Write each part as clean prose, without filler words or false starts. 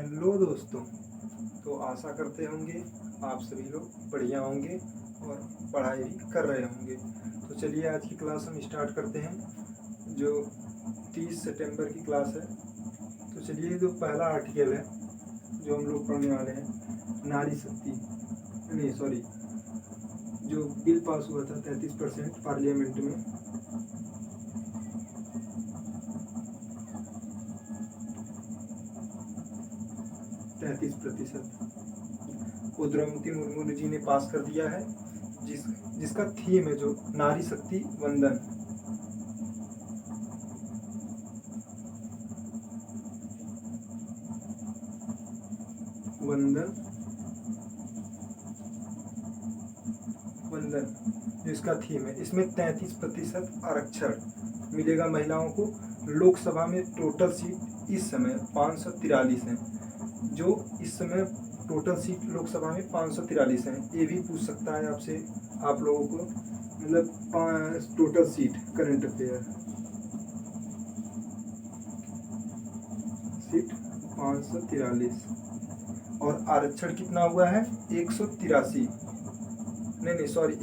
Hello दोस्तों। तो आशा करते होंगे आप सभी लोग बढ़िया होंगे और पढ़ाई भी कर रहे होंगे। तो चलिए आज की क्लास हम स्टार्ट करते हैं, जो 30 सितंबर की क्लास है। तो चलिए, जो पहला आर्टिकल है जो हम लोग पढ़ने वाले हैं, नारी शक्ति, नहीं सॉरी, जो बिल पास हुआ था 33% पार्लियामेंट में, 33% को द्रौपदी मुर्मू जी ने पास कर दिया है, जिसका थीम है जो नारी शक्ति वंदन। वंदन वंदन जो इसका थीम है, इसमें 33% आरक्षण मिलेगा महिलाओं को। लोकसभा में टोटल सीट इस समय 543 हैं। जो इस समय टोटल सीट लोकसभा में 543 हैं। ये भी पूछ सकता है आपसे, आप लोगों को, मतलब total seat, current affair seat 543 और आरक्षण कितना हुआ है? 183, नहीं सॉरी,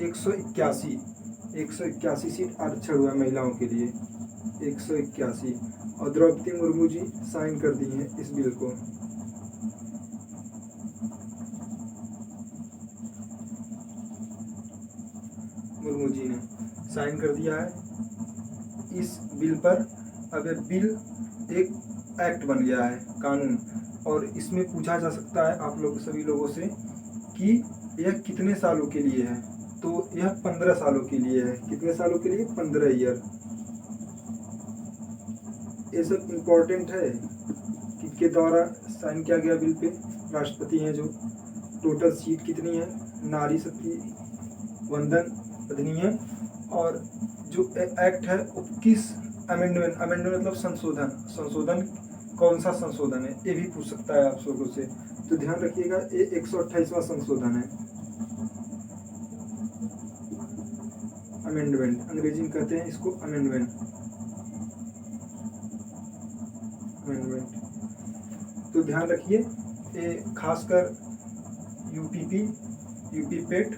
181 सीट आरक्षण हुआ महिलाओं के लिए, 181। और द्रौपदी मुर्मू जी साइन कर दी हैं इस बिल को। मुर्मू जी ने साइन कर दिया है इस बिल पर। अब ये बिल एक एक्ट बन गया है, कानून। और इसमें पूछा जा सकता है आप लोग सभी लोगों से कि यह कितने सालों के लिए है। तो यह 15 सालों के लिए है। कितने सालों के लिए? 15 ईयर। ये सब इम्पोर्टेंट है किसके द्वारा साइन किया गया बिल पे? राष्ट्रपति हैं जो। टोटल सीट कितनी है? नारी शक्ति वंदन अधिनियम। और जो एक्ट है वो किस अमेंडमेंट मतलब संशोधन कौन सा संशोधन है, ये भी पूछ सकता है आप लोगों से। तो ध्यान रखिएगा, ये 128वां संशोधन है। अमेंडमेंट अंग्रेजी में कहते हैं इसको अमेंडमेंट। तो ध्यान रखिए, ये खासकर यूपी पेट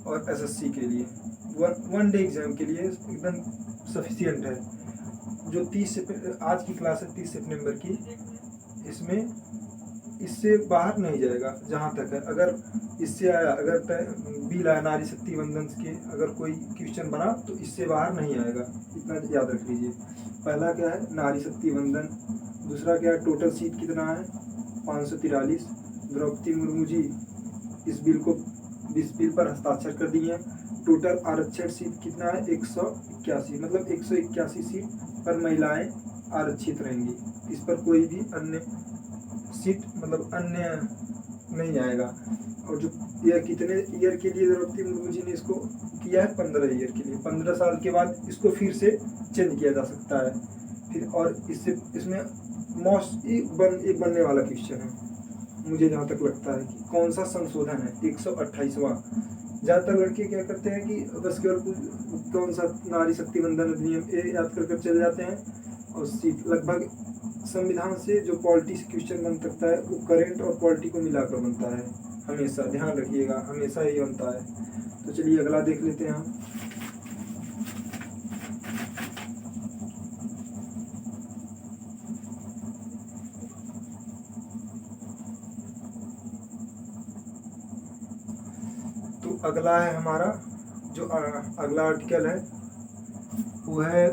और एसएससी के लिए, वन डे एग्जाम के लिए एकदम सफिशिएंट है। जो आज की क्लास है 30 सितंबर की, इसमें इससे बाहर नहीं जाएगा जहाँ तक है। अगर इससे आया, अगर बिल आया नारी शक्ति वंदन के, अगर कोई क्वेश्चन बना तो इससे बाहर नहीं आएगा, इतना याद रख लीजिए। पहला क्या है? नारी शक्ति वंदन। दूसरा क्या है? टोटल सीट कितना है? 543। द्रौपदी मुर्मू जी इस बिल पर हस्ताक्षर कर दिए हैं। टोटल आरक्षण सीट कितना है? 181, मतलब 181 सीट पर महिलाएं आरक्षित रहेंगी। इस पर कोई भी अन्य सीट, मतलब अन्य नहीं आएगा। और जो यह कितने ईयर के लिए द्रौपदी मुर्मू जी ने इसको किया है? 15 ईयर के लिए। 15 साल के बाद इसको फिर से चेंज किया जा सकता है फिर। और इसमें मोस्ट बनने वाला क्वेश्चन है, मुझे जहाँ तक लगता है कि कौन सा संशोधन है? 128वां। ज़्यादातर लड़के क्या करते हैं कि बस केवल कौन सा नारी शक्ति वंदन अधिनियम ये याद कर चले जाते हैं। और सीट लगभग संविधान से जो पॉलिटी से क्वेश्चन बन सकता है वो करेंट और पॉलिटी को मिलाकर बनता है। हमेशा ध्यान रखिएगा, हमेशा ही बनता है। तो चलिए अगला देख लेते हैं हम। तो अगला है हमारा, जो अगला आर्टिकल है वो है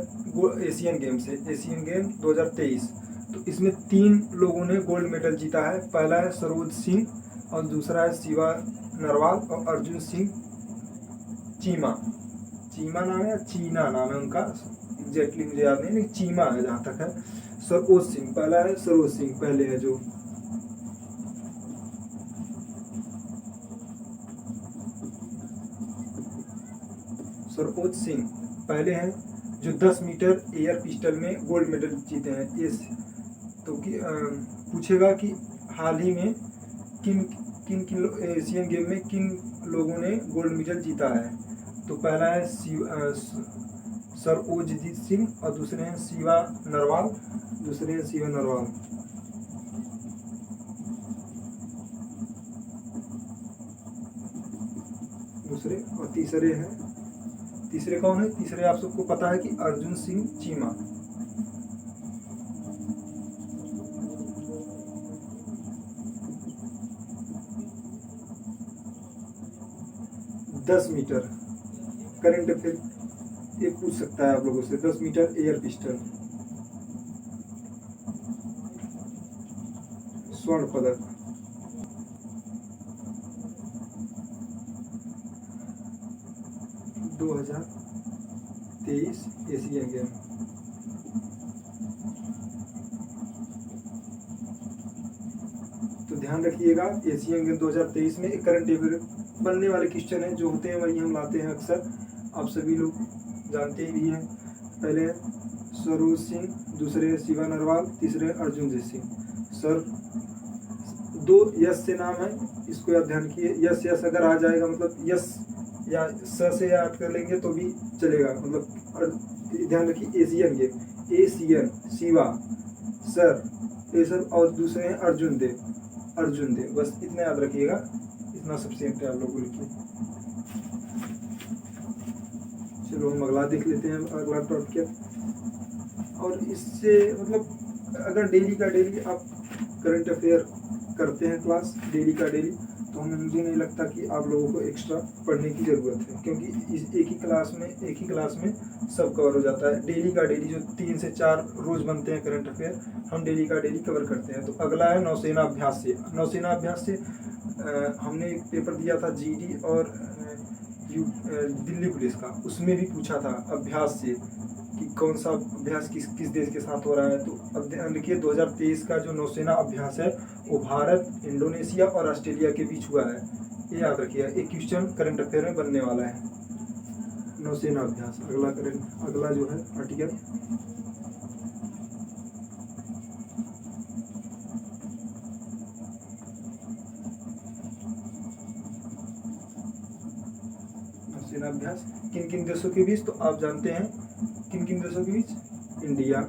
एशियन गेम से, एशियन गेम 2023। तो इसमें 3 लोगों ने गोल्ड मेडल जीता है। पहला है सरोज सिंह और दूसरा है शिवा नरवाल और अर्जुन सिंह चीमा नाम है या चीना नाम है उनका, एग्जैक्टली मुझे याद नहीं, लेकिन चीमा है जहाँ तक है। सरोज सिंह पहला है, सरोज सिंह पहले है। जो सरोज सिंह पहले हैं, जो 10 मीटर एयर पिस्टल में गोल्ड मेडल जीते हैं। ये तो पूछेगा कि हाल ही में किन एशियन गेम में किन लोगों ने गोल्ड मेडल जीता है। तो पहला है सरोजजीत सिंह और दूसरे हैं शिवा नरवाल। दूसरे, और तीसरे कौन है? तीसरे आप सबको पता है कि अर्जुन सिंह चीमा। दस मीटर करंट अफेयर ये पूछ सकता है आप लोगों से। 10 मीटर एयर पिस्टल, स्वर्ण पदक। दो 2023 एशियन गेम। तो ध्यान रखिएगा, एशियन गेम 2023 में एक करंट अफेयर बनने वाले क्वेश्चन है जो होते हैं वही हम लाते हैं अक्सर, आप सभी लोग जानते ही भी हैं। पहले सरोज सिंह, दूसरे शिवा नरवाल, तीसरे अर्जुनजीत सिंह। सर 2 यस से नाम है, इसको आप ध्यान रखिए। यस यस अगर आ जाएगा मतलब यस या स से याद कर लेंगे तो भी चलेगा, मतलब। और ध्यान रखिए Asian game, Asian, Shiva, sir, ये सब, और दूसरे हैं अर्जुन देव, बस इतना याद रखिएगा, इतना सफिशिएंट है आप लोगों के लिए। चलो हम अगला देख लेते हैं, अगला टॉपिक। और इससे मतलब अगर डेली का डेली आप करंट अफेयर करते हैं क्लास, डेली का डेली, तो मुझे नहीं लगता कि आप लोगों को एक्स्ट्रा पढ़ने की ज़रूरत है, क्योंकि इस एक ही क्लास में सब कवर हो जाता है। डेली का डेली जो 3 से 4 रोज़ बनते हैं करंट अफेयर, हम डेली का डेली कवर करते हैं। तो अगला है नौसेना अभ्यास से। नौसेना अभ्यास से हमने एक पेपर दिया था जीडी और दिल्ली पुलिस का, उसमें भी पूछा था अभ्यास से कि कौन सा अभ्यास किस देश के साथ हो रहा है। तो अब ध्यान रखिए 2023 का जो नौसेना अभ्यास है वो भारत, इंडोनेशिया और ऑस्ट्रेलिया के बीच हुआ है, ये याद रखिए। एक क्वेश्चन करंट अफेयर में बनने वाला है, नौसेना अभ्यास। अगला जो है आर्टिकल, नौसेना अभ्यास किन किन देशों के बीच, तो आप जानते हैं किन किन देशों के बीच, इंडिया,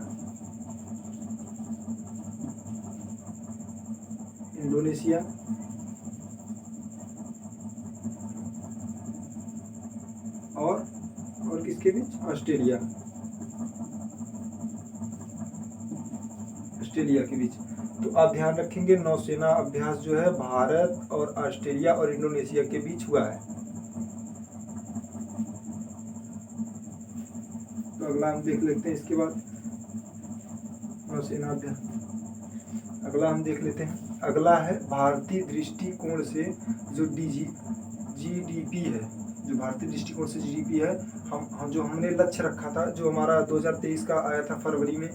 इंडोनेशिया और किसके बीच, ऑस्ट्रेलिया के बीच। तो आप ध्यान रखेंगे नौसेना अभ्यास जो है भारत और ऑस्ट्रेलिया और इंडोनेशिया के बीच हुआ है। तो अगला हम देख लेते हैं इसके बाद नौसेना अभ्यास। अगला हम देख लेते हैं, अगला है भारतीय दृष्टिकोण से जो जीडीपी है, जो भारतीय दृष्टिकोण से जीडीपी है, हम जो हमने लक्ष्य रखा था, जो हमारा 2023 का आया था फरवरी में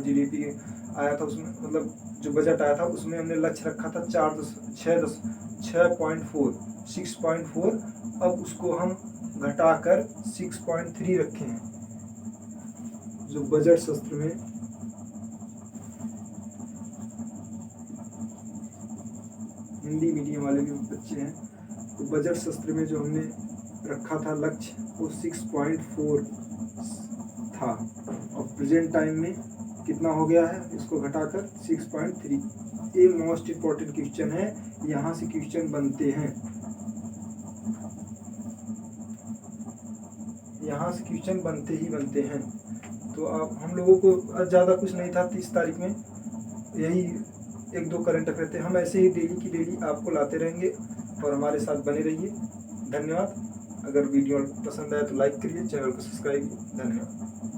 जीडीपी आया था, उसमें मतलब जो बजट आया था उसमें हमने लक्ष्य रखा था 6.4। अब उसको हम घटाकर 6.3 रखे हैं। जो बजट शास्त्र में हिंदी मीडियम वाले भी बच्चे हैं, तो बजट शास्त्र में जो हमने रखा था लक्ष्य वो 6.4 था, और प्रेजेंट टाइम में कितना हो गया है, इसको घटाकर 6.3। ये मोस्ट इम्पोर्टेंट क्वेश्चन है, यहाँ से क्वेश्चन बनते हैं, यहाँ से क्वेश्चन बनते ही बनते हैं। तो आप हम लोगों को ज़्यादा कुछ नहीं था 30 तारीख में, यही 1-2 करंट अफेयर थे। हम ऐसे ही डेली की डेली आपको लाते रहेंगे और हमारे साथ बने रहिए। धन्यवाद। अगर वीडियो पसंद आए तो लाइक करिए, चैनल को सब्सक्राइब कीजिए। धन्यवाद।